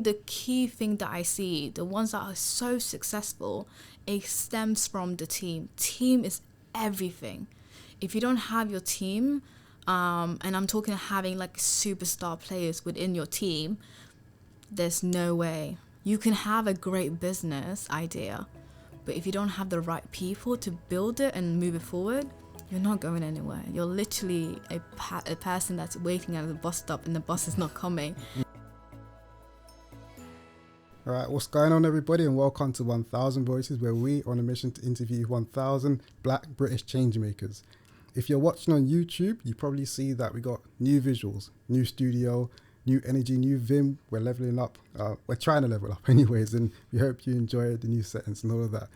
the key thing that I see, the ones that are so successful, it stems from the team. Team is everything. If you don't have your team, and I'm talking having like superstar players within your team, there's no way. You can have a great business idea, but if you don't have the right people to build it and move it forward, you're not going anywhere. You're literally a person that's waiting at the bus stop and the bus is not coming. All right, what's going on, everybody, and welcome to 1000 Voices, where we are on a mission to interview 1000 Black British changemakers. If you're watching on YouTube, you probably see that we got new visuals, new studio, new energy, new vim. We're leveling up. We're trying to level up anyways, and we hope you enjoy the new settings and all of that.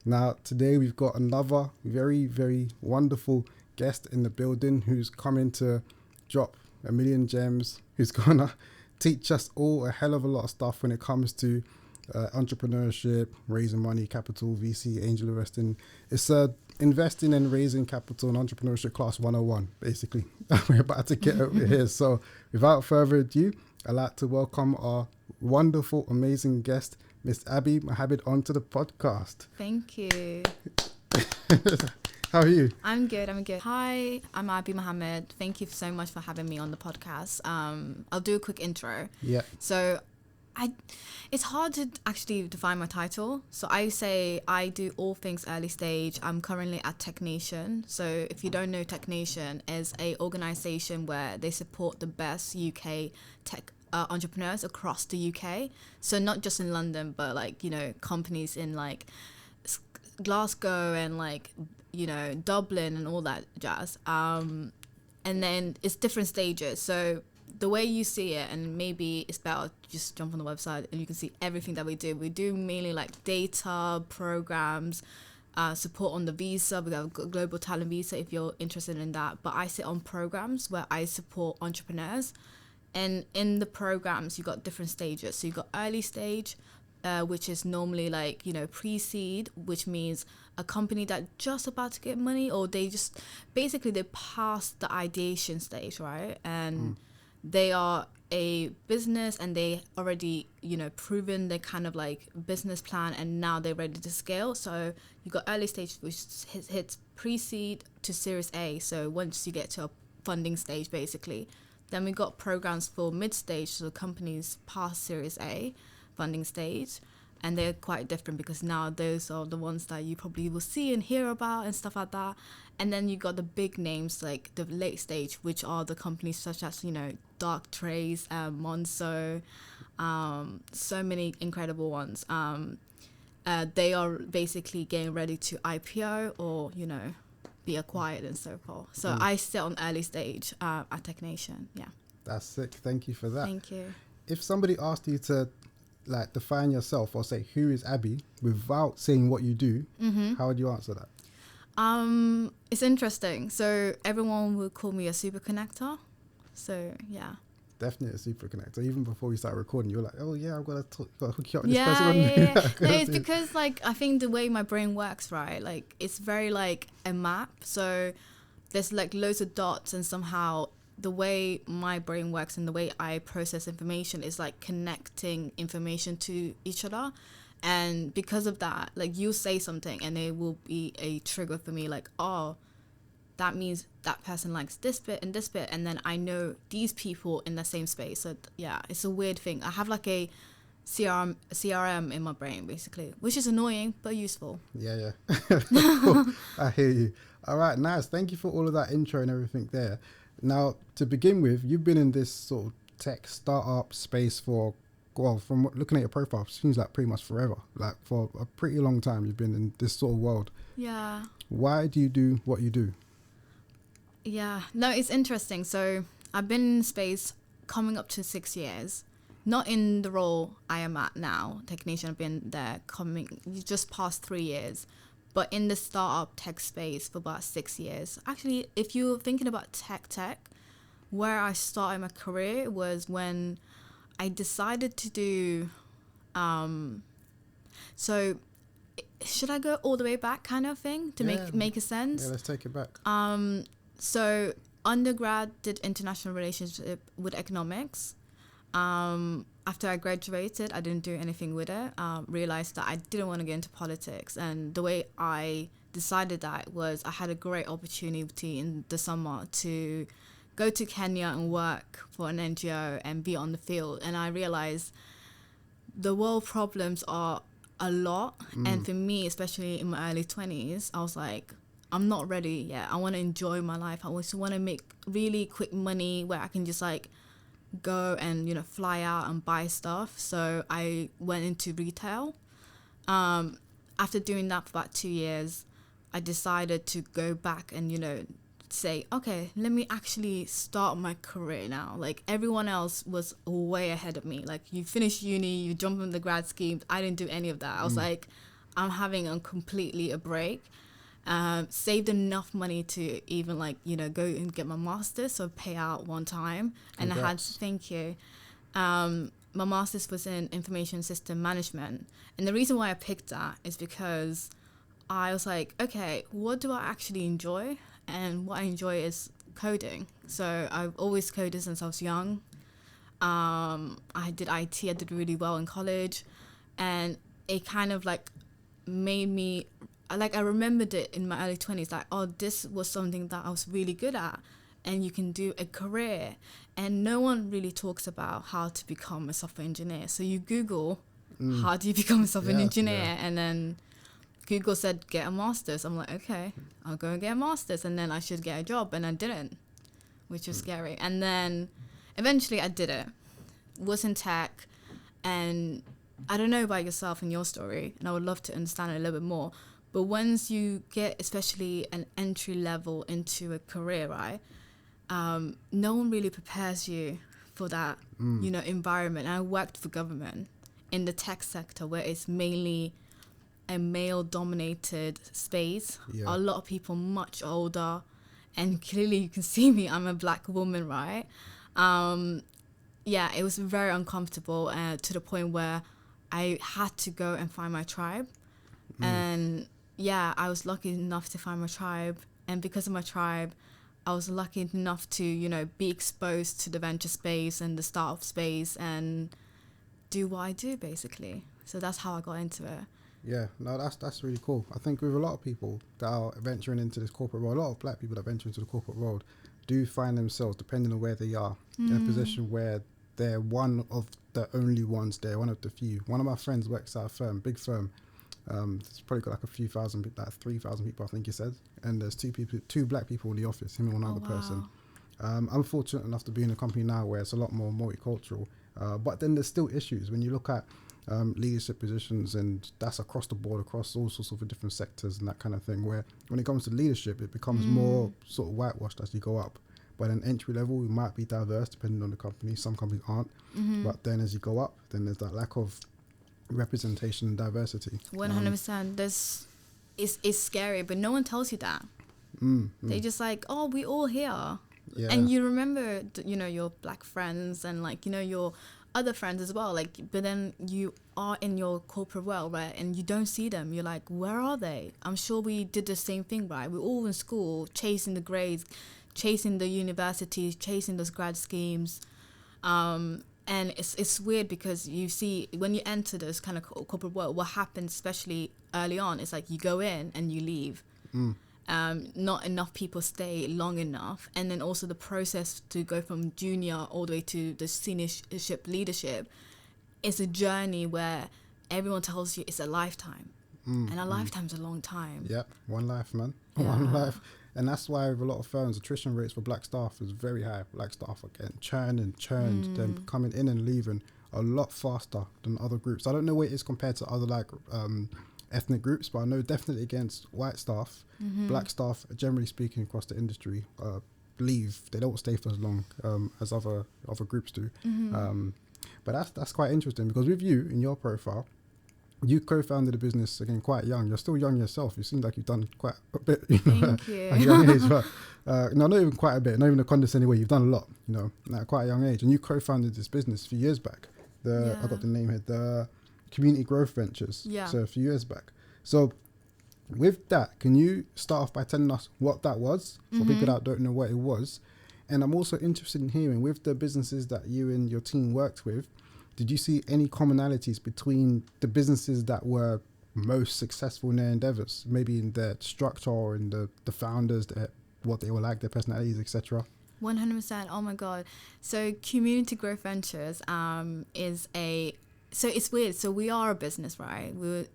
Now, today we've got another very, very wonderful guest in the building who's coming to drop a million gems, who's gonna teach us all a hell of a lot of stuff when it comes to entrepreneurship, raising money, capital, VC, angel investing. It's investing and raising capital and entrepreneurship class 101, basically. We're about to get over here. So without further ado, I'd like to welcome our wonderful, amazing guest, Miss Abi Mohammed, onto the podcast. Thank you. How are you? I'm good. Hi, I'm Abi Mohammed. Thank you so much for having me on the podcast. I'll do a quick intro. Yeah. So it's hard to actually define my title. So I say I do all things early stage. I'm currently at Technation. So if you don't know, Technation is a organization where they support the best UK tech entrepreneurs across the UK. So not just in London, but like, you know, companies in like Glasgow and like, you know, Dublin and all that jazz. And then it's different stages. So the way you see it, and maybe it's better just jump on the website and you can see everything that we do. We do mainly like data, programs, support on the visa. We have a global talent visa if you're interested in that. But I sit on programs where I support entrepreneurs. And in the programs, you got different stages. So you got early stage, which is normally like, you know, pre-seed, which means a company that just about to get money, or they just basically they passed the ideation stage, right? And they are a business and they already, you know, proven their kind of like business plan, and now they're ready to scale. So you got early stage, which hits pre-seed to Series A. So once you get to a funding stage, basically. Then we got programs for mid-stage, so companies past Series A funding stage, and they're quite different because now those are the ones that you probably will see and hear about and stuff like that. And then you got the big names like the late stage, which are the companies such as, you know, Dark Trace, Monzo, so many incredible ones. They are basically getting ready to IPO or, you know, be acquired and so forth. So I sit on early stage at Technation. Yeah. That's sick. Thank you for that. Thank you. If somebody asked you to like define yourself or say who is Abi without saying what you do, how would you answer that? It's interesting. So everyone will call me a super connector. So yeah. Definitely a super connector. Even before we start recording, you're like, oh yeah, I've got to hook you up with this Yeah. person. No, it's because like I think the way my brain works, right? Like it's very like a map. So there's like loads of dots, and somehow the way my brain works and the way I process information is like connecting information to each other. And because of that, like you'll say something and it will be a trigger for me, like, oh, that means that person likes this bit and this bit, and then I know these people in the same space. So yeah, it's a weird thing. I have like a CRM in my brain basically, which is annoying but useful. Yeah. Cool. I hear you. All right, nice. Thank you for all of that intro and everything there. Now, to begin with, you've been in this sort of tech startup space for, well, from looking at your profile, it seems like pretty much forever. Like for a pretty long time, you've been in this sort of world. Yeah. Why do you do what you do? Yeah, no, it's interesting. So I've been in space coming up to 6 years, not in the role I am at now, Technician. I've been there just past 3 years, but in the startup tech space for about 6 years. Actually, if you're thinking about tech, where I started my career was when I decided to do, so should I go all the way back kind of thing to make a sense? Yeah, let's take it back. So undergrad did international relationship with economics. after I graduated, I didn't do anything with it. Realized that I didn't want to get into politics. And the way I decided that was I had a great opportunity in the summer to go to Kenya and work for an NGO and be on the field. And I realized the world problems are a lot. And for me, especially in my early 20s, I was like, I'm not ready yet. I want to enjoy my life. I also want to make really quick money where I can just like go and, you know, fly out and buy stuff. So I went into retail. After doing that for about 2 years, I decided to go back and, you know, say, okay, let me actually start my career now. Like everyone else was way ahead of me. Like you finish uni, you jump in the grad scheme. I didn't do any of that. I was like, I'm having completely a break. Saved enough money to even like, you know, go and get my master's, so pay out one time. And Congrats. I had to, thank you. My master's was in information system management. And the reason why I picked that is because I was like, okay, what do I actually enjoy? And what I enjoy is coding. So I've always coded since I was young. I did IT, I did really well in college. And it kind of like made me, like I remembered it in my early 20s, like, oh, this was something that I was really good at. And you can do a career. And no one really talks about how to become a software engineer. So you Google, how do you become a software engineer? And then Google said, get a master's. I'm like, okay, I'll go and get a master's. And then I should get a job. And I didn't, which was scary. And then eventually I did it. Was in tech. And I don't know about yourself and your story, and I would love to understand it a little bit more. But once you get especially an entry level into a career, right, no one really prepares you for that, you know, environment. And I worked for government in the tech sector where it's mainly a male-dominated space. Yeah. A lot of people much older, and clearly you can see me, I'm a black woman, right? Yeah, it was very uncomfortable to the point where I had to go and find my tribe. And yeah, I was lucky enough to find my tribe. And because of my tribe, I was lucky enough to, you know, be exposed to the venture space and the startup space and do what I do, basically. So that's how I got into it. Yeah, no, that's really cool. I think with a lot of people that are venturing into this corporate world, a lot of black people that venture into the corporate world do find themselves, depending on where they are, in a position where they're one of the only ones there, one of the few. One of my friends works at a firm, big firm. It's probably got like a few thousand, like 3,000 people, I think he said. And there's two black people in the office, him and one other person. I'm fortunate enough to be in a company now where it's a lot more multicultural. But then there's still issues when you look at leadership positions, and that's across the board, across all sorts of different sectors and that kind of thing, where when it comes to leadership, it becomes more sort of whitewashed as you go up. But an entry level, it might be diverse depending on the company. Some companies aren't. But then as you go up, then there's that lack of representation and diversity. 100%. It's scary, but no one tells you that. They just like, oh, we all here. Yeah. And you remember, you know, your black friends and like, you know, your other friends as well. Like, but then you are in your corporate world, right? And you don't see them. You're like, where are they? I'm sure we did the same thing, right? We're all in school, chasing the grades, chasing the universities, chasing those grad schemes. And it's weird because you see when you enter this kind of corporate world, what happens, especially early on, is like you go in and you leave. Not enough people stay long enough. And then also the process to go from junior all the way to the seniorship leadership is a journey where everyone tells you it's a lifetime. And a lifetime's a long time. Yep, one life, man. Yeah. One life. And that's why with a lot of firms, attrition rates for black staff is very high. Black staff are getting churned, then coming in and leaving a lot faster than other groups. I don't know what it is compared to other like ethnic groups, but I know definitely against white staff, black staff, generally speaking across the industry, leave. They don't stay for as long as other groups do. But that's quite interesting because with you in your profile, you co-founded a business again quite young. You're still young yourself. You seem like you've done quite a bit, you know, Thank you. at a young age. But no, not even quite a bit, not even a condescending way. You've done a lot, you know, at quite a young age. And you co-founded this business a few years back. I got the name here, the Community Growth Ventures. Yeah. So a few years back. So with that, can you start off by telling us what that was for people that don't know what it was? And I'm also interested in hearing with the businesses that you and your team worked with, did you see any commonalities between the businesses that were most successful in their endeavors, maybe in their structure or in the founders, what they were like, their personalities, etc.? 100%. Oh my God. So Community Growth Ventures so it's weird. So we are a business, right? We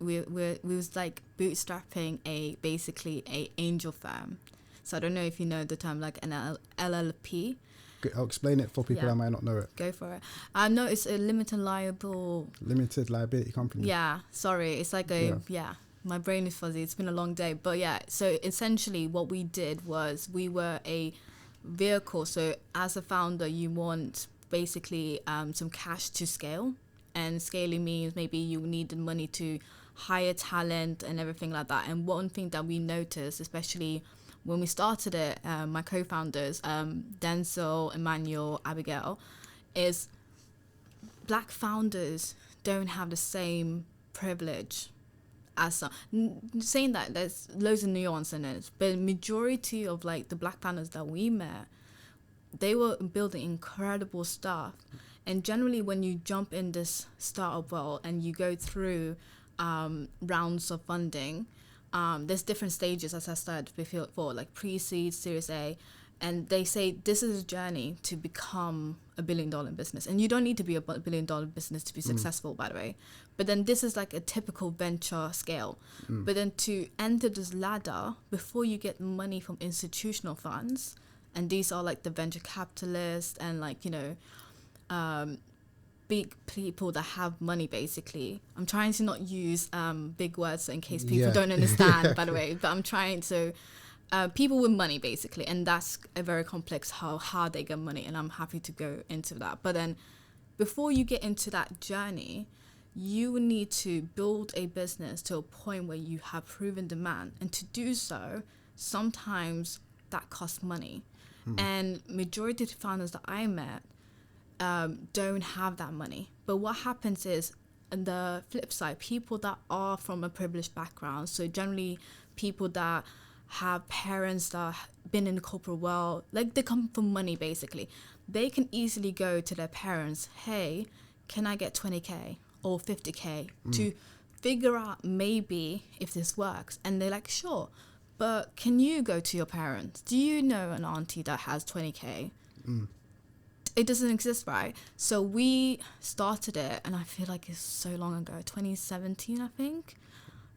was like bootstrapping basically a angel firm. So I don't know if you know the term, like an LLP. I'll explain it for people that might not know it. Go for it. No, it's a limited liability company. Yeah, sorry. It's like my brain is fuzzy. It's been a long day. But yeah, so essentially what we did was we were a vehicle. So as a founder, you want basically some cash to scale. And scaling means maybe you needed money to hire talent and everything like that. And one thing that we noticed, especially when we started it, my co-founders, Denzel, Emmanuel, Abigail, is black founders don't have the same privilege as saying that there's loads of nuance in it, but majority of like the black founders that we met, they were building incredible stuff. And generally when you jump in this startup world and you go through rounds of funding, there's different stages, as I said before, like pre-seed, Series A, and they say this is a journey to become $1 billion business. And you don't need to be a $1 billion business to be successful, by the way. But then this is like a typical venture scale. But then to enter this ladder, before you get money from institutional funds, and these are like the venture capitalists and like, you know, big people that have money, basically. I'm trying to not use big words in case people don't understand, by the way, but I'm trying to people with money, basically, and that's a very complex how hard they get money, and I'm happy to go into that. But then before you get into that journey, you need to build a business to a point where you have proven demand, and to do so sometimes that costs money. And majority of the founders that I met don't have that money. But what happens is, on the flip side, people that are from a privileged background, so generally people that have parents that have been in the corporate world, like they come from money, basically, they can easily go to their parents, hey, can I get 20k or 50k to figure out maybe if this works? And they're like, sure, but can you go to your parents? Do you know an auntie that has 20k? It doesn't exist, right? So we started it, and I feel like it's so long ago, 2017, I think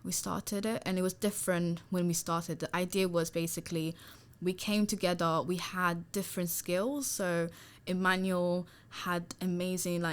we started it, and it was different when we started. The idea was basically we came together, we had different skills. So Emmanuel had amazing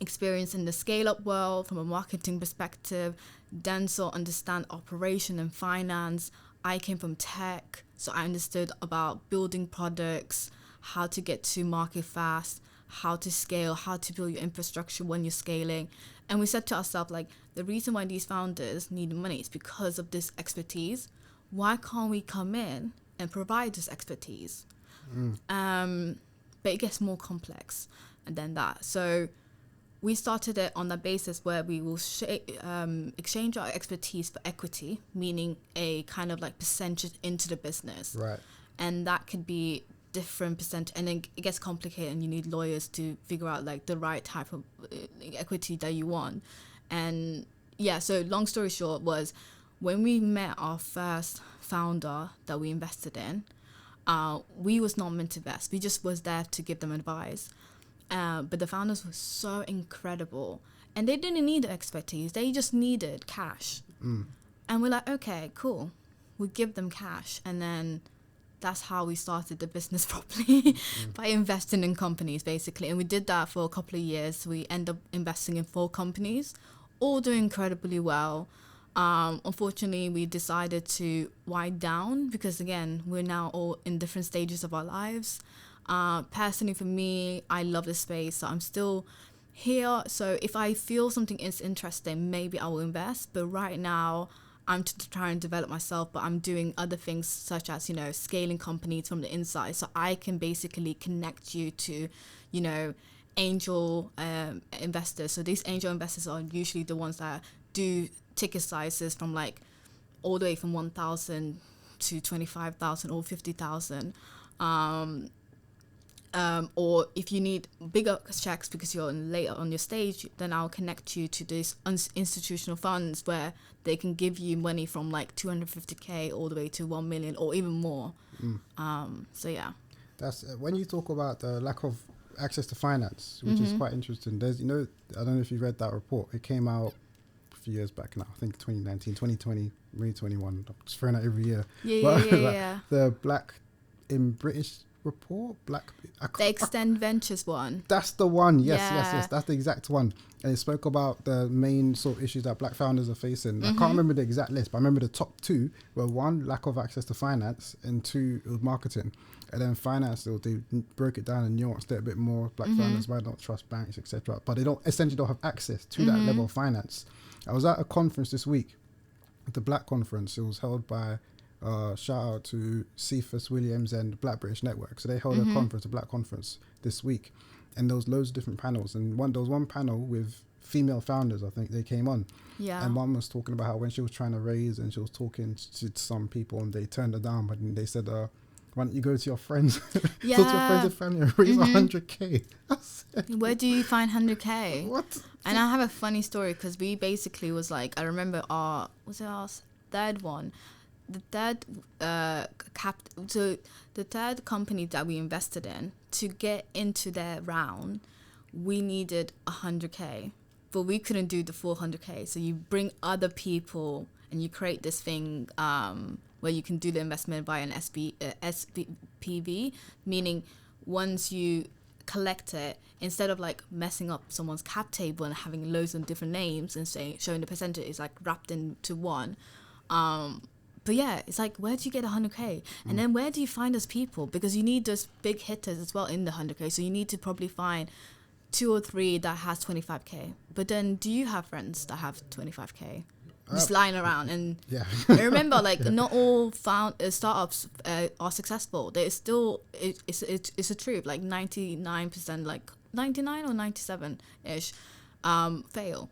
experience in the scale-up world from a marketing perspective. Denzel understand operation and finance. I came from tech, so I understood about building products, how to get to market fast, how to scale, how to build your infrastructure when you're scaling. And we said to ourselves, like, the reason why these founders need money is because of this expertise. Why can't we come in and provide this expertise? But it gets more complex than that. So we started it on the basis where we will exchange our expertise for equity, meaning a kind of like percentage into the business. Right. And that could be different percent, and then it gets complicated, and you need lawyers to figure out like the right type of equity that you want. And yeah, so long story short was, when we met our first founder that we invested in, we was not meant to invest, we just was there to give them advice, but the founders were so incredible, and they didn't need expertise, they just needed cash. And we're like, okay, cool, we give them cash. And then that's how we started the business properly, by investing in companies, basically. And we did that for a couple of years. We end up investing in 4 companies, all doing incredibly well. Unfortunately, we decided to wind down because, again, we're now all in different stages of our lives. Personally, for me, I love this space, so I'm still here. So if I feel something is interesting, maybe I will invest. But right now, I'm trying to develop myself, but I'm doing other things such as, you know, scaling companies from the inside. So I can basically connect you to, you know, angel investors. So these angel investors are usually the ones that do ticket sizes from like all the way from 1,000 to 25,000 or 50,000. Or if you need bigger checks because you're later on your stage, then I'll connect you to these institutional funds where they can give you money from like 250k all the way to 1 million or even more. So yeah. That's when you talk about the lack of access to finance, which is quite interesting. There's, I don't know if you read that report. It came out a few years back now. I think 2019, 2020, maybe 21. I'm just throwing out every year. Yeah. The Black in British report, The Extend Ventures one. That's the one. Yes. That's the exact one. And it spoke about the main sort of issues that black founders are facing. I can't remember the exact list, but I remember the top two were one, lack of access to finance, and two, it was marketing. And then finance, they broke it down and nuanced it a bit more. Black founders might not trust banks, etc. But they essentially don't have access to that level of finance. I was at a conference this week, the Black Conference. It was held by shout out to Cephas Williams and Black British Network. So they held a conference, a Black Conference this week, and there was loads of different panels. And there was one panel with female founders. I think they came on, and one was talking about how when she was trying to raise, and she was talking to some people, and they turned her down, but they said, "Why don't you go to your friends, go to your friends and family and raise 100k?" Where do you find 100k? What? And I have a funny story because we basically was like, I remember our third one. The third company that we invested in, to get into their round, we needed 100k, but we couldn't do the full 100k. So you bring other people and you create this thing where you can do the investment via an SPV, meaning once you collect it, instead of like messing up someone's cap table and having loads of different names and showing the percentage, is like wrapped into one. But yeah, it's like, where do you get 100k? And then where do you find those people? Because you need those big hitters as well in the 100k. So you need to probably find 2 or 3 that has 25k. But then do you have friends that have 25k? Just lying around. And I remember, like, not all startups are successful. There's still, it's a truth, like 99%, like 99 or 97-ish fail.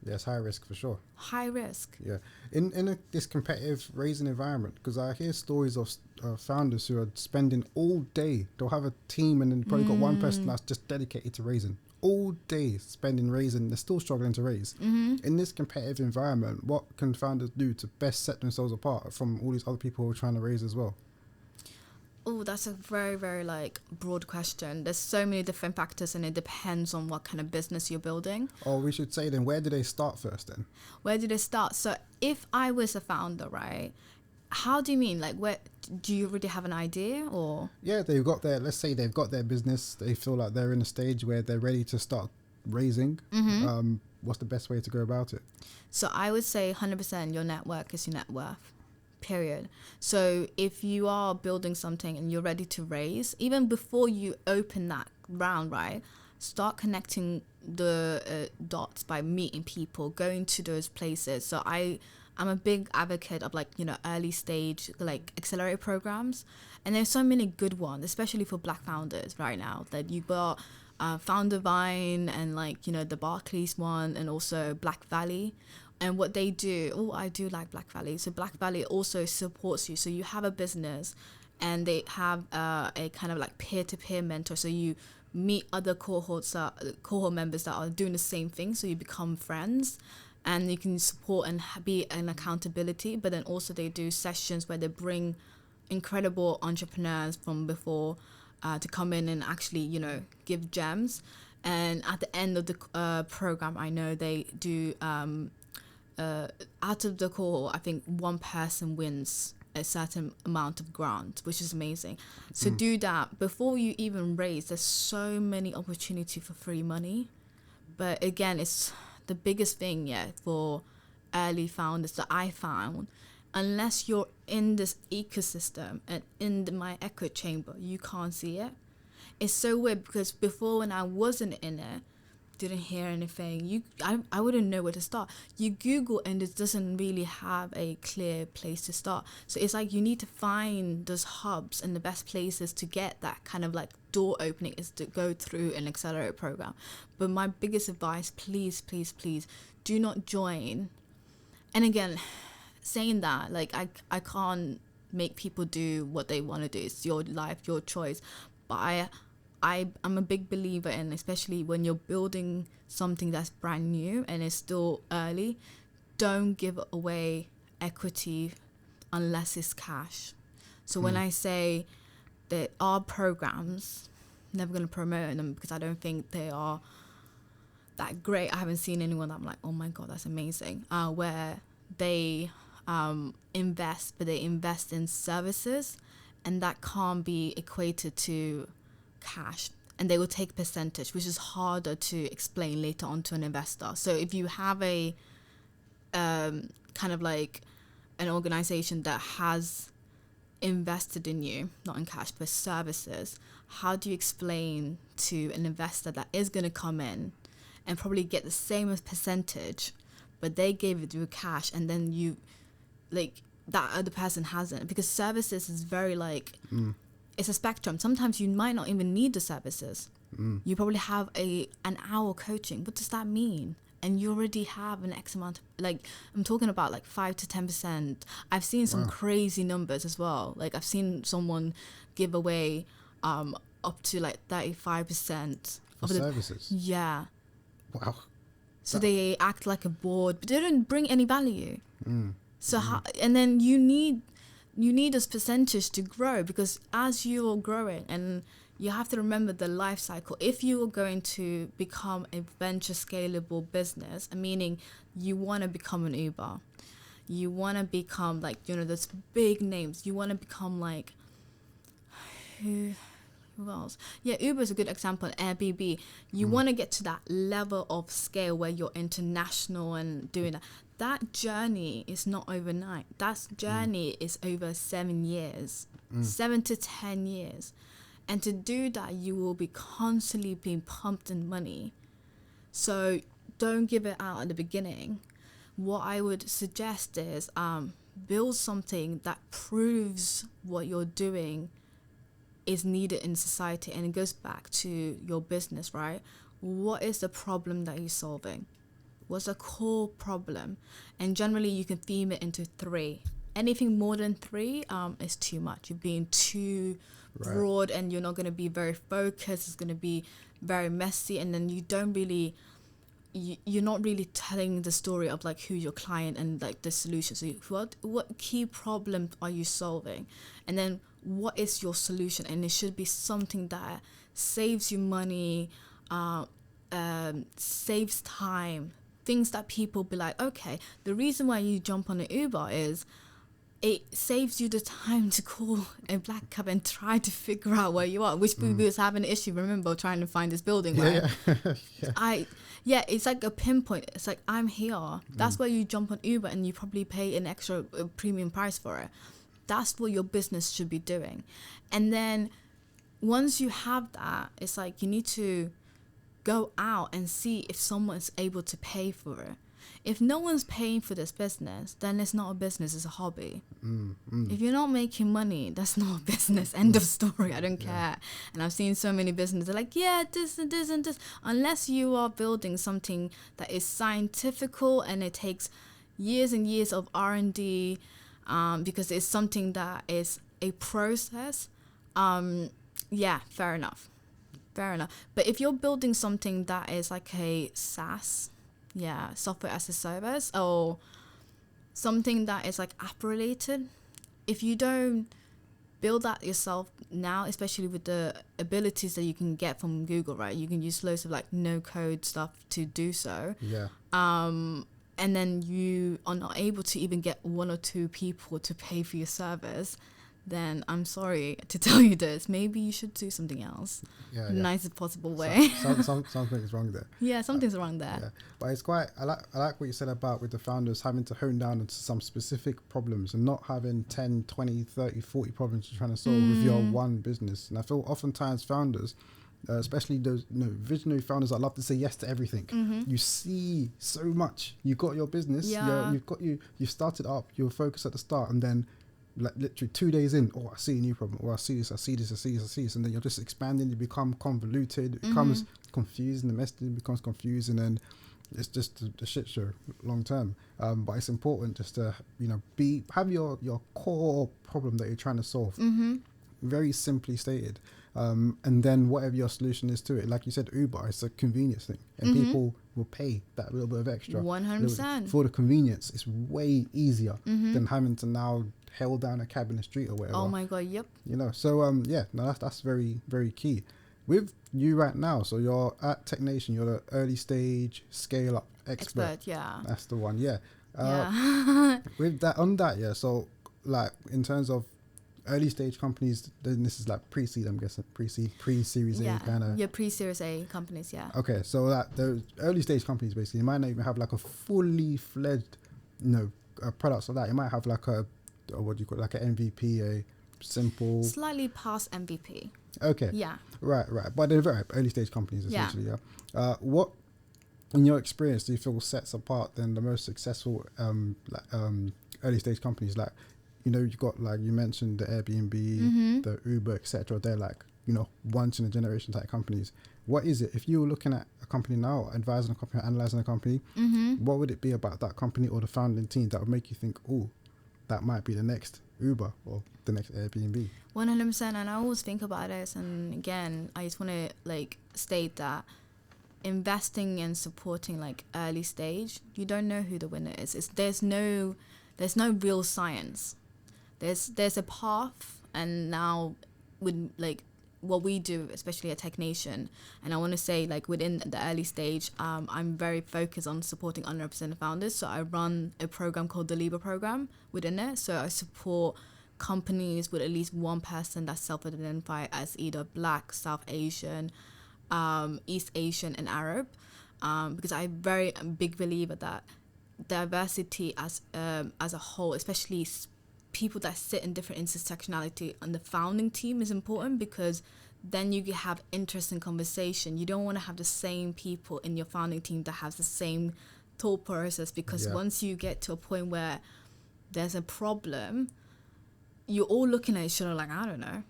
Yes, high risk for sure. High risk. Yeah. In this competitive raising environment, because I hear stories of founders who are spending all day. They'll have a team and then probably got one person that's just dedicated to raising. All day spending raising. They're still struggling to raise. In this competitive environment, what can founders do to best set themselves apart from all these other people who are trying to raise as well? Oh, that's a very, very like broad question. There's so many different factors and it depends on what kind of business you're building. Oh, we should say then, where do they start first then? Where do they start? So if I was a founder, right, how do you mean? Like, where do you already have an idea or? Yeah, let's say they've got their business. They feel like they're in a stage where they're ready to start raising. What's the best way to go about it? So I would say 100% your network is your net worth. Period. So if you are building something and you're ready to raise, even before you open that round, right, start connecting the dots by meeting people, going to those places. So I'm a big advocate of, like, early stage, like, accelerator programs, and there's so many good ones, especially for black founders right now, that you got Founder Vine and, like, the Barclays one, and also Black Valley. And what they do, I do like Black Valley. So Black Valley also supports you. So you have a business and they have a kind of like peer-to-peer mentor. So you meet other cohort members that are doing the same thing. So you become friends and you can support and be an accountability. But then also they do sessions where they bring incredible entrepreneurs from before to come in and actually, give gems. And at the end of the program, I know they do... out of the cohort, I think one person wins a certain amount of grant, which is amazing. So do that before you even raise. There's so many opportunities for free money, but again, it's the biggest thing for early founders that I found. Unless you're in this ecosystem and in my echo chamber, you can't see it. It's so weird because before, when I wasn't in it, didn't hear anything, I wouldn't know where to start. You Google and it doesn't really have a clear place to start. So it's like you need to find those hubs, and the best places to get that kind of like door opening is to go through an accelerator program. But my biggest advice, please do not join. And again, saying that, like, I can't make people do what they want to do. It's your life, your choice. But I'm a big believer in, especially when you're building something that's brand new and it's still early, don't give away equity unless it's cash. So when I say that our programs, never going to promote them because I don't think they are that great. I haven't seen anyone that I'm like, oh my God, that's amazing. Where they invest, but they invest in services, and that can't be equated to cash. And they will take percentage, which is harder to explain later on to an investor. So if you have a kind of like an organization that has invested in you, not in cash, but services, how do you explain to an investor that is going to come in and probably get the same as percentage, but they gave it through cash, and then you, like, that other person hasn't? Because services is very like, it's a spectrum. Sometimes you might not even need the services. You probably have an hour coaching. What does that mean? And you already have an X amount, like, I'm talking about like 5 to 10%. I've seen some crazy numbers as well. Like, I've seen someone give away up to like 35% for services. Yeah. Wow. So they act like a board, but they don't bring any value. So how, and then you need this percentage to grow, because as you're growing, and you have to remember the life cycle. If you are going to become a venture scalable business, meaning you want to become an Uber, you want to become like, you know, those big names, you want to become like, who else? Yeah, Uber is a good example, Airbnb. You want to get to that level of scale where you're international and doing that. That journey is not overnight. That journey is over 7 years, 7 to 10 years. And to do that, you will be constantly being pumped in money. So don't give it out at the beginning. What I would suggest is build something that proves what you're doing is needed in society. And it goes back to your business, right? What is the problem that you're solving? What's a core problem? And generally you can theme it into 3. Anything more than 3 is too much. You're being too broad, and you're not going to be very focused. It's going to be very messy, and then you don't really, you're not really telling the story of like who your client and like the solution. So what key problem are you solving, and then what is your solution? And it should be something that saves you money, saves time, things that people be like, okay, the reason why you jump on an Uber is it saves you the time to call a black cab and try to figure out where you are, which we was having an issue, remember, trying to find this building, right? It's like a pinpoint. It's like, I'm here. That's why you jump on Uber, and you probably pay an extra premium price for it. That's what your business should be doing. And then once you have that, it's like you need to go out and see if someone's able to pay for it. If no one's paying for this business, then it's not a business, it's a hobby. If you're not making money, that's not a business. End of story. I don't care. And I've seen so many businesses like, yeah, this and this and this. Unless you are building something that is scientifical and it takes years and years of R&D, because it's something that is a process, fair enough. But if you're building something that is like a SaaS, software as a service, or something that is like app related, if you don't build that yourself now, especially with the abilities that you can get from Google, right? You can use loads of like no code stuff to do so. And then you are not able to even get 1 or 2 people to pay for your service, then I'm sorry to tell you this, maybe you should do something else. Nicest possible way. Something's wrong there. Something's wrong there. But it's quite, I like what you said about with the founders having to hone down into some specific problems and not having 10, 20, 30, 40 problems you're trying to solve with your one business. And I feel oftentimes founders, especially those visionary founders that love to say yes to everything. You see so much. You've got your business, you've started up, you're focused at the start, and then like literally 2 days in, I see a new problem, or I see this, and then you're just expanding. You become convoluted, it becomes confusing, the messaging becomes confusing, and it's just a shit show long term. But it's important just to have your core problem that you're trying to solve very simply stated, And then whatever your solution is to it, like you said, Uber, it's a convenience thing, and people will pay that little bit of extra 100% for the convenience. It's way easier than having to now hail down a cab in the street or whatever. Oh my god, yep. You know, so yeah, no, that's very, very key. With you right now, so you're at Tech Nation, you're the early stage scale up expert. Yeah. That's the one, yeah. Yeah. With that, on that, yeah, so like in terms of early stage companies, then this is like pre-seed, I'm guessing, pre-series A kind of. Yeah, pre-series A companies, yeah. Okay, so that those early stage companies basically, you might not even have like a fully fledged, products like that. You might have like what do you call it, like an MVP, a simple, slightly past MVP. Okay. Yeah. Right. But they're very early stage companies essentially. Yeah. What, in your experience, do you feel sets apart then the most successful early stage companies? Like, you've got, like you mentioned, the Airbnb, the Uber, etc. They're like, once in a generation type companies. What is it? If you were looking at a company now, advising a company, analyzing a company, what would it be about that company or the founding team that would make you think, oh, that might be the next Uber or the next Airbnb? 100%. And I always think about this, and again, I just want to state that investing and supporting early stage, you don't know who the winner is. There's no real science. There's a path, and now with what we do, especially at Tech Nation, and I want to say within the early stage, I'm very focused on supporting underrepresented founders. So I run a program called the Libra program within it. So I support companies with at least one person that's self-identified as either Black, South Asian, East Asian, and Arab, because I'm very big believer that diversity as a whole, especially people that sit in different intersectionality on the founding team, is important, because then you can have interesting conversation. You don't want to have the same people in your founding team that has the same thought process, because once you get to a point where there's a problem, you're all looking at each other like, I don't know.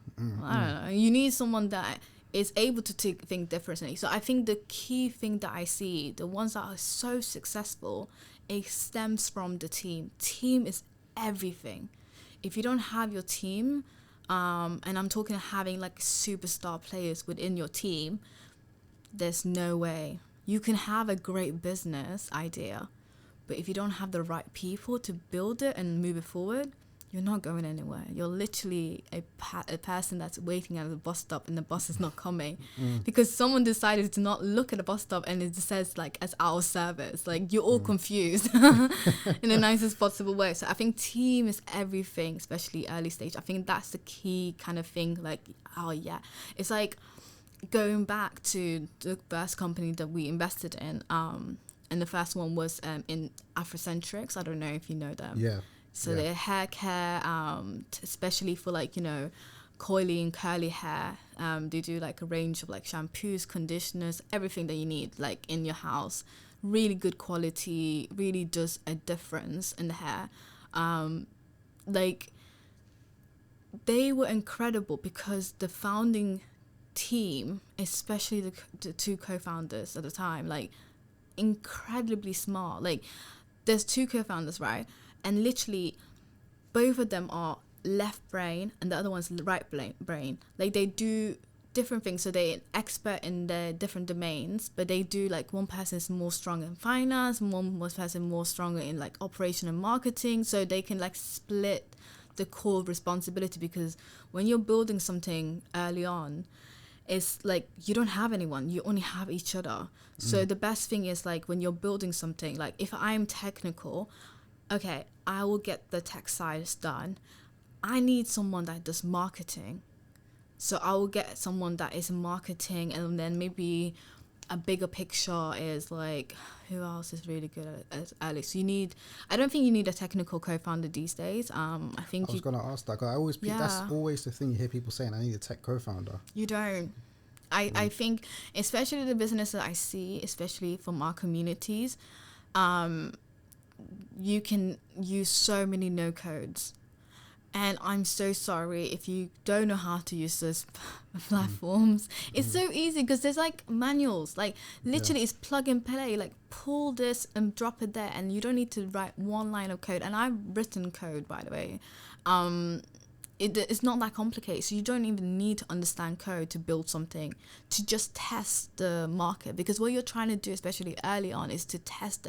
You need someone that is able to think differently. So I think the key thing that I see, the ones that are so successful, it stems from the team. Team is everything. If you don't have your team, and I'm talking having superstar players within your team, there's no way. You can have a great business idea, but if you don't have the right people to build it and move it forward, you're not going anywhere. You're literally a person that's waiting at the bus stop and the bus is not coming because someone decided to not look at the bus stop and it says as out of service. You're all confused in the nicest possible way. So I think team is everything, especially early stage. I think that's the key kind of thing. It's going back to the first company that we invested in. And the first one was in Afrocentrics. I don't know if you know them. Yeah. So their hair care, especially for coily and curly hair, they do a range of shampoos, conditioners, everything that you need in your house. Really good quality, really does a difference in the hair. They were incredible because the founding team, especially the two co-founders at the time, incredibly smart. There's two co-founders, right? And literally, both of them are left brain and the other one's right brain. They do different things. So they're expert in their different domains, but they do one person is more strong in finance, one person more stronger in operation and marketing. So they can split the core responsibility, because when you're building something early on, it's you don't have anyone, you only have each other. So the best thing is when you're building something, if I'm technical, okay, I will get the tech side done. I need someone that does marketing. So I will get someone that is in marketing, and then maybe a bigger picture is who else is really good at Alex? I don't think you need a technical co-founder these days. I was going to ask that, because I always, that's always the thing you hear people saying, I need a tech co-founder. You don't. I think, especially the businesses I see, especially from our communities, you can use so many no codes, and I'm so sorry if you don't know how to use those platforms. It's so easy because there's manuals, literally it's plug and play, pull this and drop it there, and you don't need to write one line of code. And I've written code, by the way, it's not that complicated. So you don't even need to understand code to build something, to just test the market. Because what you're trying to do, especially early on, is to test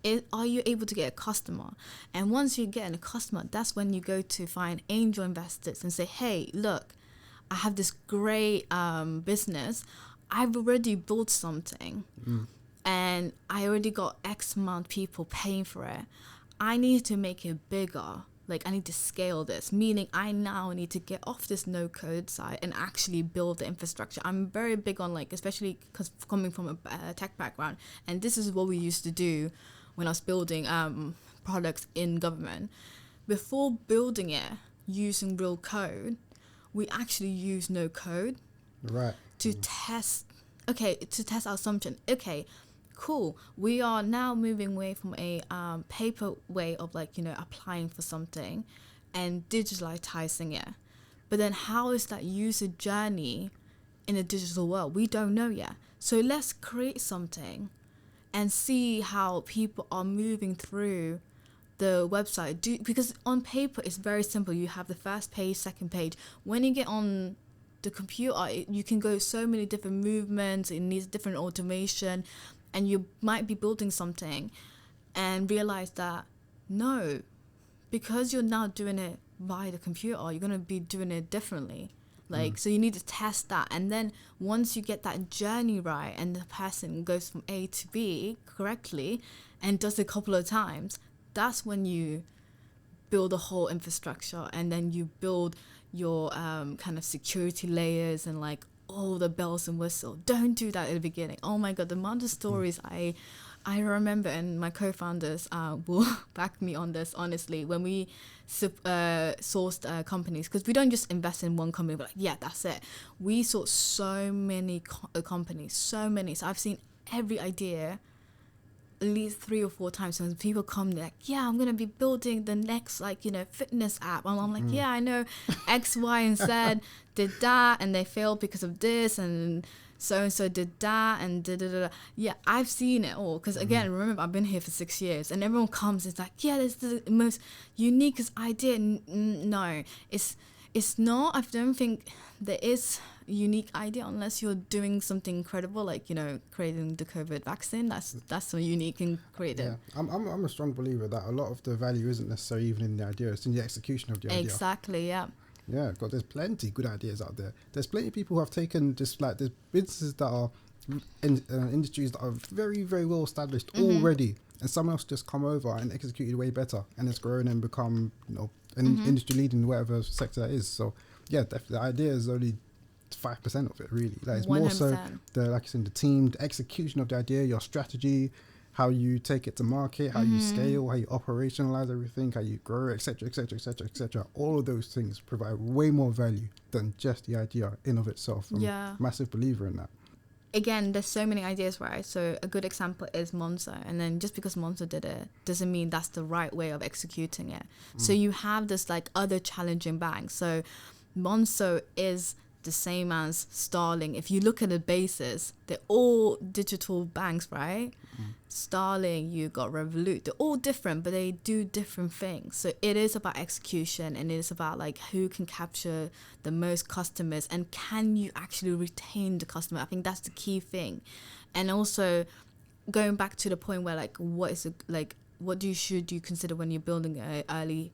it. Are you able to get a customer? And once you get a customer, that's when you go to find angel investors and say, hey, look, I have this great business. I've already built something. And I already got X amount of people paying for it. I need to make it bigger. Like, I need to scale this, meaning I now need to get off this no-code side and actually build the infrastructure. I'm very big on, like, especially because coming from a tech background, and this is what we used to do when I was building products in government. Before building it using real code, we actually use no-code to test our assumption. Okay, cool, we are now moving away from a paper way of, like, applying for something and digitalizing it. But then how is that user journey in a digital world? We don't know yet. So let's create something and see how people are moving through the website. Because on paper it's very simple. You have the first page, second page. When you get on the computer, you can go so many different movements. It needs different automation. And you might be building something and realize that, no, because you're now doing it via the computer, you're going to be doing it differently. Like, so you need to test that. And then once you get that journey right and the person goes from A to B correctly and does it a couple of times, that's when you build a whole infrastructure. And then you build your kind of security layers and, like, all the bells and whistles. Don't do that at the beginning. Oh my god, the amount of stories I remember, and my co-founders will back me on this, honestly, when we sourced companies, because we don't just invest in one company, but like, yeah, that's it. We saw so many companies, so many. So I've seen every idea at least 3 or 4 times. When people come, they're like, yeah, I'm gonna be building the next, like, fitness app, and I'm like, yeah, I know X, Y, and Z did that, and they failed because of this, and so did that, and da. Yeah, I've seen it all. Because again, remember, I've been here for 6 years, and everyone comes, it's like, yeah, this is the most uniquest idea. No, it's not. I don't think there is a unique idea unless you're doing something incredible, like, creating the COVID vaccine. That's so unique and creative. Yeah, I'm a strong believer that a lot of the value isn't necessarily even in the idea; it's in the execution of the idea. Exactly. Yeah. Yeah, God, there's plenty good ideas out there. There's plenty of people who have taken just, like, there's businesses that are in industries that are very, very well established already, and someone else just come over and executed way better, and it's grown and become, an industry leading in whatever sector that is. So yeah, definitely, the idea is only 5% of it, really. Like, it's 100%. More so like you said, the team, the execution of the idea, your strategy, how you take it to market, how you scale, how you operationalize everything, how you grow, etc., etc., etc., etc. All of those things provide way more value than just the idea in of itself. I'm a massive believer in that. Again, there's so many ideas, right? So a good example is Monzo. And then just because Monzo did it doesn't mean that's the right way of executing it. So you have this, like, other challenging banks. So Monzo is the same as Starling. If you look at the basis, they're all digital banks, right? Starling, you got Revolut. They're all different, but they do different things. So it is about execution, and it is about, like, who can capture the most customers, and can you actually retain the customer? I think that's the key thing. And also going back to the point where, like, what should you consider when you're building an early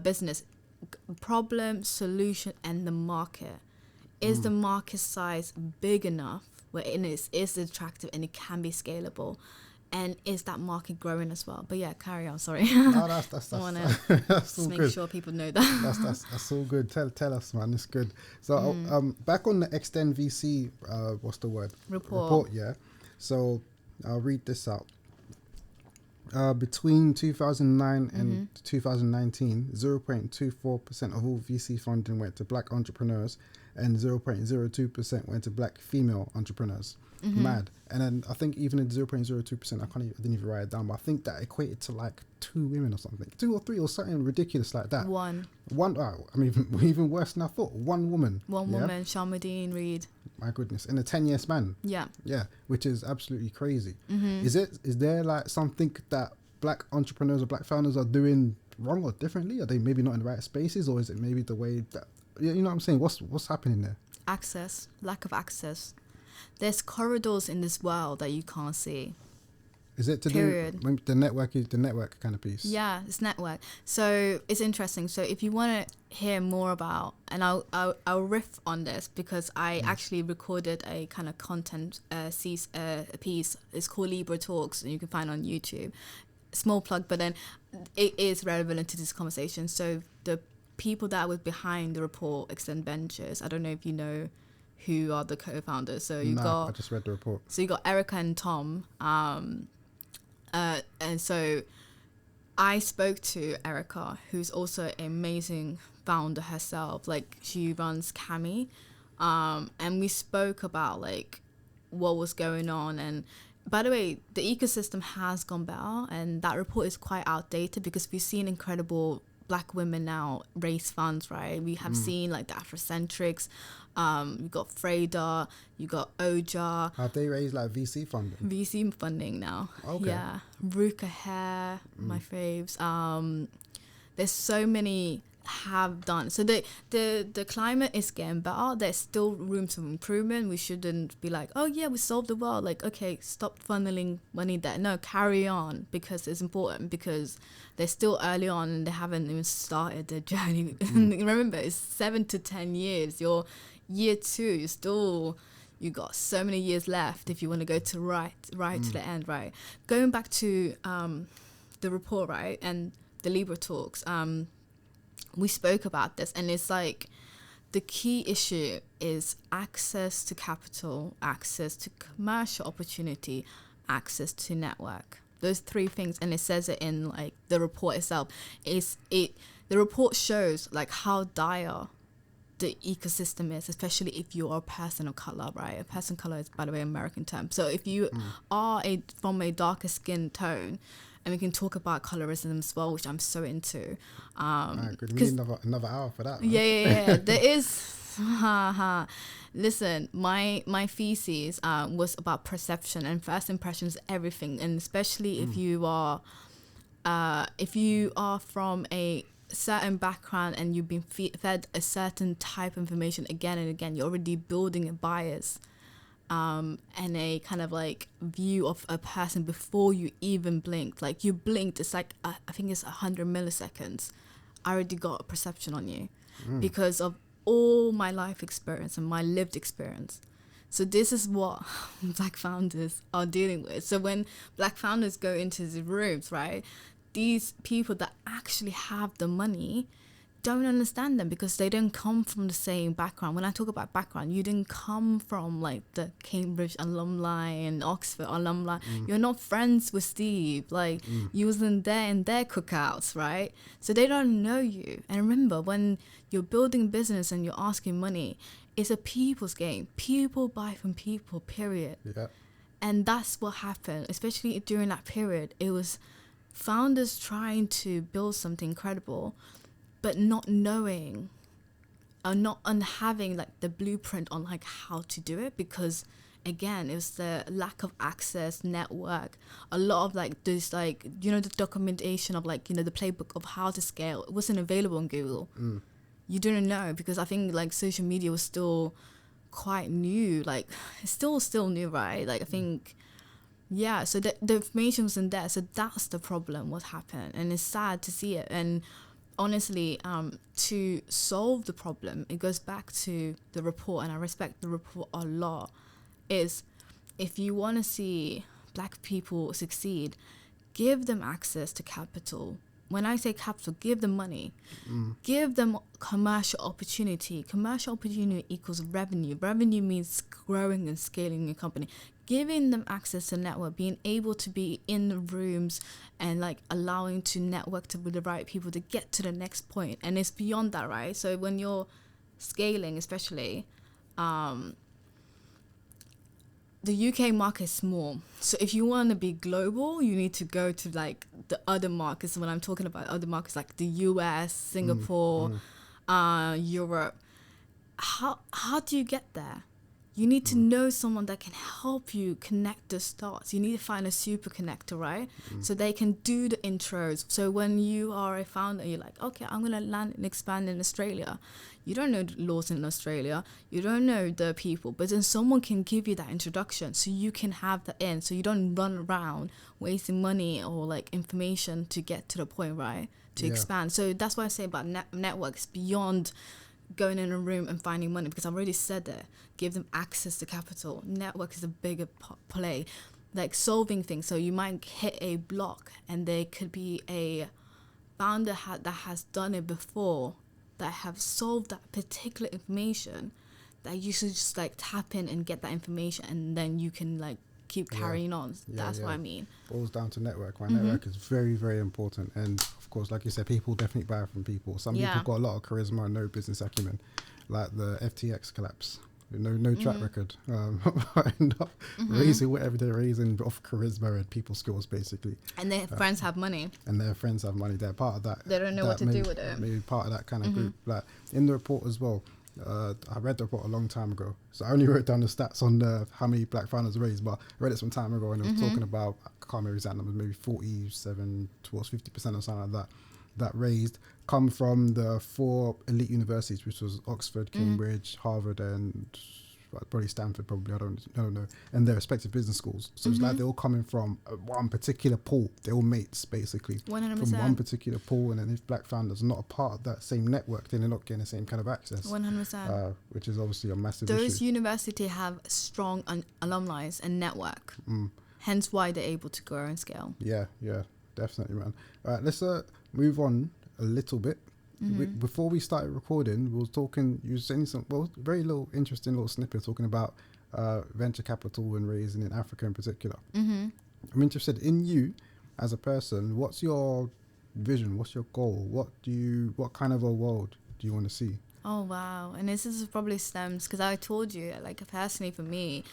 business? Problem, solution, and the market. Is the market size big enough where it is attractive and it can be scalable? And is that market growing as well? But yeah, carry on, sorry. No, that's I want that's to make good. sure people know that. That's all good. Tell us, man. It's good. So back on the Extend VC, what's the word? Report, yeah. So I'll read this out. Between 2009 and 2019, 0.24% of all VC funding went to black entrepreneurs, and 0.02% went to black female entrepreneurs. Mad. And then I think even at 0.02%, I didn't even write it down, but I think that equated to like 2 women or something, 2 or 3 or something ridiculous like that. One. I mean, even worse than I thought. One woman, Sharmadean Reed. My goodness, in a 10-year span. Yeah, which is absolutely crazy. Is there, like, something that black entrepreneurs or black founders are doing wrong or differently? Are they maybe not in the right spaces, or is it maybe the way that, you know what I'm saying? What's happening there? Access, lack of access. There's corridors in this world that you can't see. Is it to Period. do with the network kind of piece? Yeah, it's network. So it's interesting. So if you want to hear more about, and I'll riff on this because I actually recorded a kind of content piece. It's called Libra Talks, and you can find on YouTube. Small plug, but then it is relevant to this conversation. So the people that was behind the report, Extend Ventures, I don't know if you know who are the co-founders. So I just read the report. So you got Erica and Tom. And so I spoke to Erica, who's also an amazing founder herself. Like, she runs Cami. And we spoke about, like, what was going on. And by the way, the ecosystem has gone better. And that report is quite outdated because we've seen incredible Black women now raise funds, right? We have seen, like, the Afrocentrics. You got Freda, you got Oja. Have they raised like VC funding? VC funding now. Okay. Yeah. Ruka Hair, my faves. There's so many have done. So the climate is getting better. There's still room for improvement. We shouldn't be like, oh yeah, we solved the world. Like, okay, stop funneling money there. No, carry on, because it's important, because they're still early on and they haven't even started their journey. Remember, it's 7 to 10 years. You're year 2, you got so many years left if you want to go to right to the end, right? Going back to the report, right, and the Libra talks, we spoke about this, and it's like the key issue is access to capital, access to commercial opportunity, access to network. Those 3 things, and it says it in like the report itself. The report shows like how dire the ecosystem is, especially if you are a person of color, right? A person of color is, by the way, an American term. So if you are from a darker skin tone, and we can talk about colorism as well, which I'm so into. Good. We need another hour for that. Yeah. There is. Listen, my thesis was about perception, and first impressions, everything, and especially if you are from a certain background and you've been fed a certain type of information again and again, you're already building a bias and a kind of like view of a person before you even blinked. Like, you blinked, it's like I think it's 100 milliseconds. I already got a perception on you because of all my life experience and my lived experience. So this is what Black founders are dealing with. So when Black founders go into the rooms, right, these people that actually have the money don't understand them because they don't come from the same background. When I talk about background, you didn't come from like the Cambridge alumni and Oxford alumni. You're not friends with Steve. Like, you wasn't there in their cookouts, right? So they don't know you. And remember, when you're building business and you're asking money, it's a people's game. People buy from people, period. Yeah. And that's what happened, especially during that period. It was founders trying to build something incredible, but not knowing or not having like the blueprint on like how to do it, because again, it was the lack of access, network, a lot of like this, like, you know, the documentation of like, you know, the playbook of how to scale. It wasn't available on Google. You didn't know, because I think like social media was still quite new. Like, it's still new, right? Like, I think, yeah, so the information wasn't there. So that's the problem, what happened. And it's sad to see it. And honestly, to solve the problem, it goes back to the report, and I respect the report a lot, is if you want to see Black people succeed, give them access to capital. When I say capital, give them money. Give them commercial opportunity. Commercial opportunity equals revenue. Revenue means growing and scaling your company. Giving them access to network, being able to be in the rooms and like allowing to network with the right people to get to the next point. And it's beyond that, right? So when you're scaling, especially, the UK market is small. So if you want to be global, you need to go to like the other markets. When I'm talking about other markets, like the US, Singapore, Europe, how do you get there? You need to know someone that can help you connect the dots. You need to find a super connector, right? So they can do the intros. So when you are a founder, you're like, okay, I'm going to land and expand in Australia. You don't know the laws in Australia. You don't know the people. But then someone can give you that introduction so you can have that in. So you don't run around wasting money or like information to get to the point, right? To expand. So that's why I say about networks beyond going in a room and finding money, because I've already said that. Give them access to capital. Network is a bigger play, like solving things. So you might hit a block and there could be a founder that has done it before, that have solved that particular information, that you should just like tap in and get that information, and then you can like keep carrying on. That's what I mean. Boils down to network, right? Network is very, very important. And of course, like you said, people definitely buy from people. Some people got a lot of charisma and no business acumen, like the FTX collapse. No track record. End up raising whatever they're raising off charisma and people skills, basically. And their friends have money. And their friends have money. They're part of that. They don't know what to do with it. Maybe part of that kind of group. Like in the report as well, I read the report a long time ago. So I only wrote down the stats on how many black founders raised, but I read it some time ago, and it was talking about, I can't remember exact numbers, maybe 47 towards 50% or something like that, that raised come from the 4 elite universities, which was Oxford, Cambridge, Harvard, and probably Stanford, probably, I don't know, and their respective business schools. So it's like they're all coming from one particular pool. They're all mates, basically, 100%. from one particular pool. And then if black founders are not a part of that same network, then they're not getting the same kind of access. 100%. Which is obviously a massive issue. Those universities have strong alumni and network. Hence why they're able to grow and scale. Yeah, definitely, man. All right, let's move on a little bit. Before we started recording, we was talking, you were saying some very little interesting little snippet talking about venture capital and raising in Africa in particular. I'm interested in you as a person. What's your vision? What's your goal? What kind of a world do you want to see? Oh wow. And this is probably stems because I told you, like, personally for me,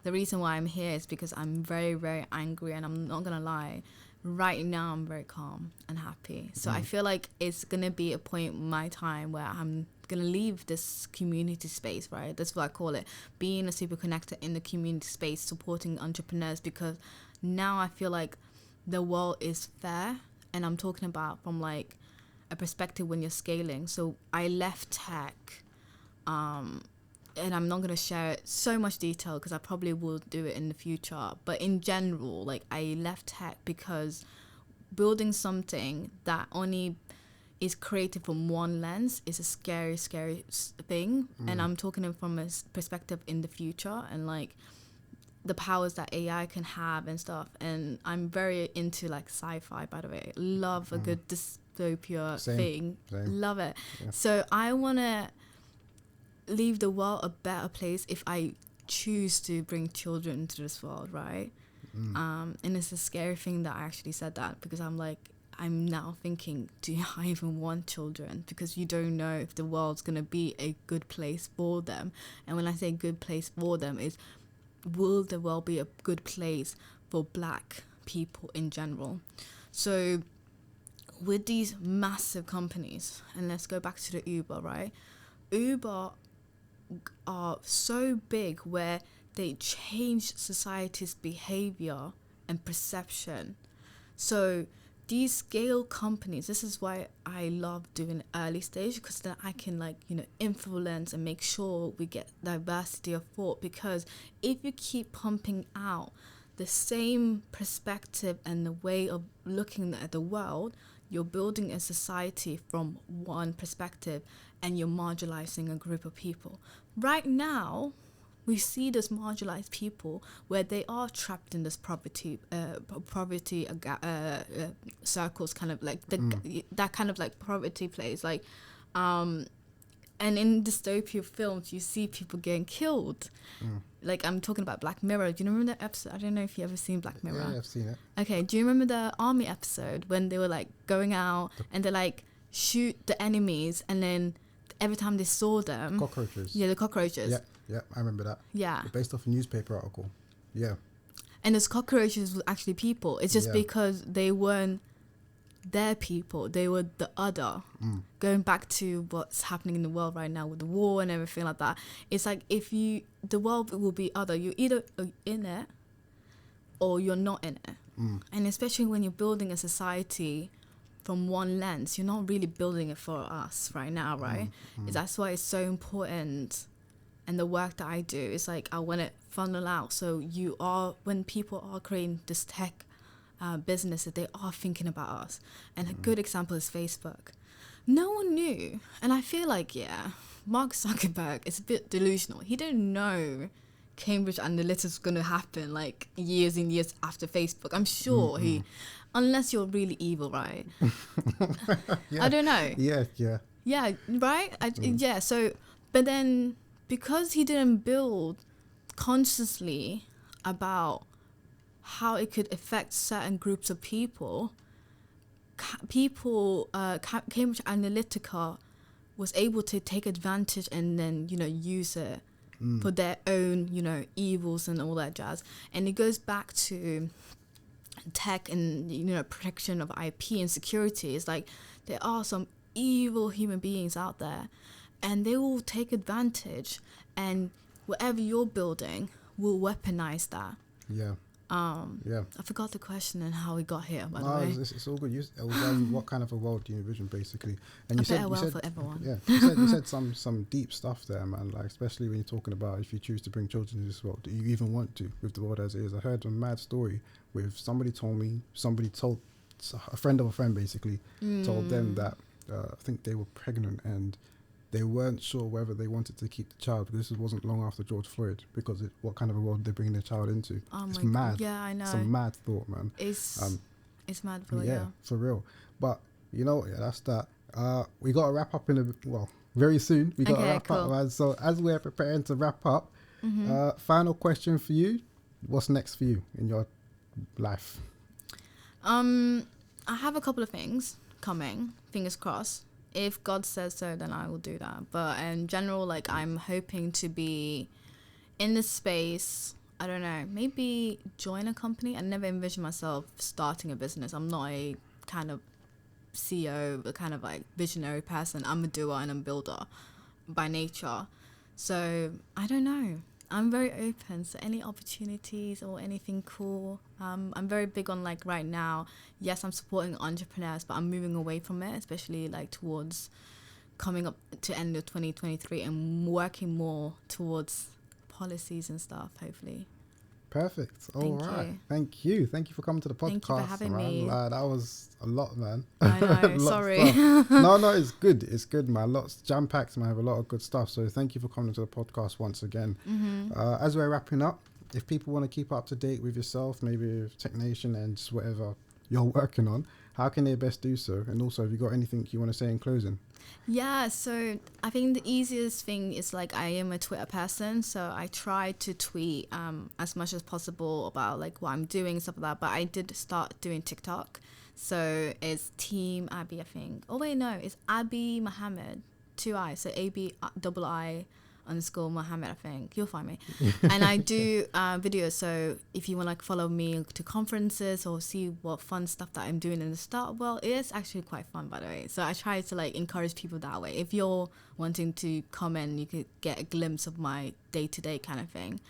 the reason why I'm here is because I'm very, very angry, and I'm not gonna lie, right now I'm very calm and happy. So I feel like it's gonna be a point in my time where I'm gonna leave this community space, right? That's what I call it, being a super connector in the community space, supporting entrepreneurs, because now I feel like the world is fair, and I'm talking about from like a perspective when you're scaling. So I left tech, and I'm not going to share so much detail because I probably will do it in the future. But in general, like, I left tech because building something that only is created from one lens is a scary, scary thing. And I'm talking from a perspective in the future and, like, the powers that AI can have and stuff. And I'm very into, like, sci-fi, by the way. Love a good dystopia thing. Same. Love it. Yeah. So I want to leave the world a better place if I choose to bring children into this world, right? And it's a scary thing that I actually said that, because I'm now thinking, do I even want children? Because you don't know if the world's going to be a good place for them. And when I say good place for them, is will the world be a good place for black people in general? So with these massive companies, and let's go back to the Uber, right? Uber are so big where they change society's behavior and perception. So these scale companies, this is why I love doing early stage, because then I can, like, influence and make sure we get diversity of thought. Because if you keep pumping out the same perspective and the way of looking at the world, you're building a society from one perspective and you're marginalizing a group of people. Right now, we see this marginalized people where they are trapped in this poverty circles, kind of like that kind of like poverty place. Like, and in dystopia films, you see people getting killed. Like, I'm talking about Black Mirror. Do you remember that episode? I don't know if you ever seen Black Mirror. Yeah, I've seen it. Okay, do you remember the army episode when they were like going out and they like shoot the enemies, and then every time they saw them, cockroaches. Yeah, the cockroaches. Yeah, I remember that. Yeah. Based off a newspaper article. Yeah. And those cockroaches were actually people. It's just because they weren't their people. They were the other. Going back to what's happening in the world right now with the war and everything like that. It's like the world will be other. You're either in it or you're not in it. And especially when you're building a society from one lens, you're not really building it for us right now, right? That's why it's so important. And the work that I do is like, I want it funnel out. So when people are creating this tech business, that they are thinking about us. And a good example is Facebook. No one knew. And I feel like, Mark Zuckerberg is a bit delusional. He didn't know Cambridge Analytica was going to happen like years and years after Facebook. I'm sure unless you're really evil, right? I don't know. Yeah, right? So, but then because he didn't build consciously about how it could affect certain groups of people, Cambridge Analytica was able to take advantage and then, use it for their own, evils and all that jazz. And it goes back to tech and, protection of IP and security. It's like there are some evil human beings out there, and they will take advantage, and whatever you're building will weaponize that. I forgot the question and how we got here, by the way. It's all good. What kind of a world do you envision, basically? And you said for everyone. Yeah, you said some deep stuff there, man. Like, especially when you're talking about if you choose to bring children into this world, do you even want to with the world as it is? I heard a mad story with somebody told a friend of a friend, basically, told them that I think they were pregnant and they weren't sure whether they wanted to keep the child. This wasn't long after George Floyd, because what kind of a world did they bring their child into? It's mad. Yeah, I know. It's a mad thought, man. It's mad for for real. But that's that. We got to wrap up very soon. We got to wrap up, man. So as we're preparing to wrap up, final question for you: what's next for you in your life? I have a couple of things coming. Fingers crossed. If God says so, then I will do that. But in general, like, I'm hoping to be in this space. I don't know, maybe join a company. I never envisioned myself starting a business. I'm not a kind of CEO, a kind of like visionary person. I'm a doer and a builder by nature. So I don't know. I'm very open. So any opportunities or anything cool. I'm very big on, like, right now, yes, I'm supporting entrepreneurs, but I'm moving away from it, especially like towards coming up to end of 2023 and working more towards policies and stuff, hopefully. Perfect. All right. Thank you for coming to the podcast. Thank you for having me. That was a lot, man. I know. Sorry. No, it's good. It's good, man. Lots jam-packed, man. I have a lot of good stuff. So thank you for coming to the podcast once again. As we're wrapping up, if people want to keep up to date with yourself, maybe with Tech Nation and just whatever you're working on, how can they best do so? And also, have you got anything you want to say in closing? Yeah, so I think the easiest thing is, like, I am a Twitter person, so I try to tweet as much as possible about, like, what I'm doing, stuff like that. But I did start doing TikTok, so it's Team Abi, I think. Oh wait, no, it's Abi Mohammed, 2 I, so ABII_Mohammed, I think. You'll find me. And I do videos, so if you want to, like, follow me to conferences or see what fun stuff that I'm doing in the startup world, it is actually quite fun, by the way. So I try to, like, encourage people that way. If you're wanting to come in, you could get a glimpse of my day-to-day kind of thing.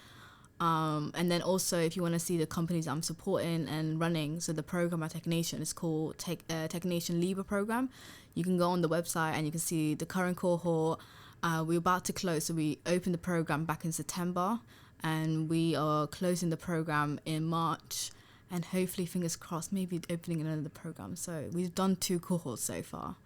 And then also, if you want to see the companies I'm supporting and running, so the program at Tech Nation is called Tech Nation Libra program. You can go on the website and you can see the current cohort. We're about to close, so we opened the program back in September, and we are closing the program in March, and hopefully, fingers crossed, maybe opening another program. So we've done 2 cohorts so far.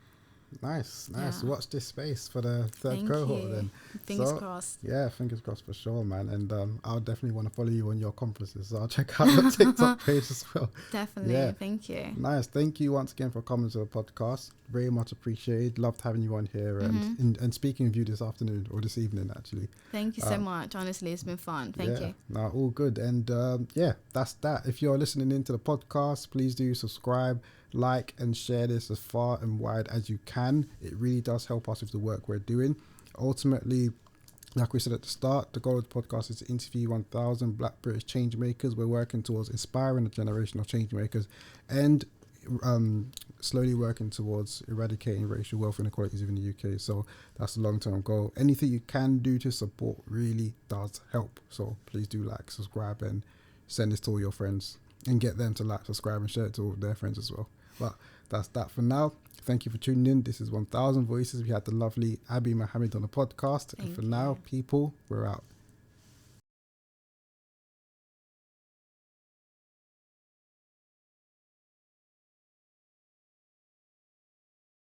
Nice. Watch this space for the third cohort then. Fingers crossed. Yeah, fingers crossed for sure, man. And I'll definitely want to follow you on your conferences, so I'll check out your TikTok page as well. Definitely. Thank you. Nice. Thank you once again for coming to the podcast. Very much appreciated. Loved having you on here and speaking with you this afternoon, or this evening, actually. Thank you so much. Honestly, it's been fun. Thank you. No, all good. And that's that. If you're listening into the podcast, please do subscribe, like, and share this as far and wide as you can. It really does help us with the work we're doing. Ultimately, like we said at the start, the goal of the podcast is to interview 1,000 Black British change makers. We're working towards inspiring a generation of change makers and slowly working towards eradicating racial wealth inequalities within the UK. So that's a long-term goal. Anything you can do to support really does help. So please do like, subscribe, and send this to all your friends, and get them to like, subscribe, and share it to all their friends as well. But that's that for now. Thank you for tuning in. This is 1000 Voices. We had the lovely Abi Mohammed on the podcast. And for now, people, we're out.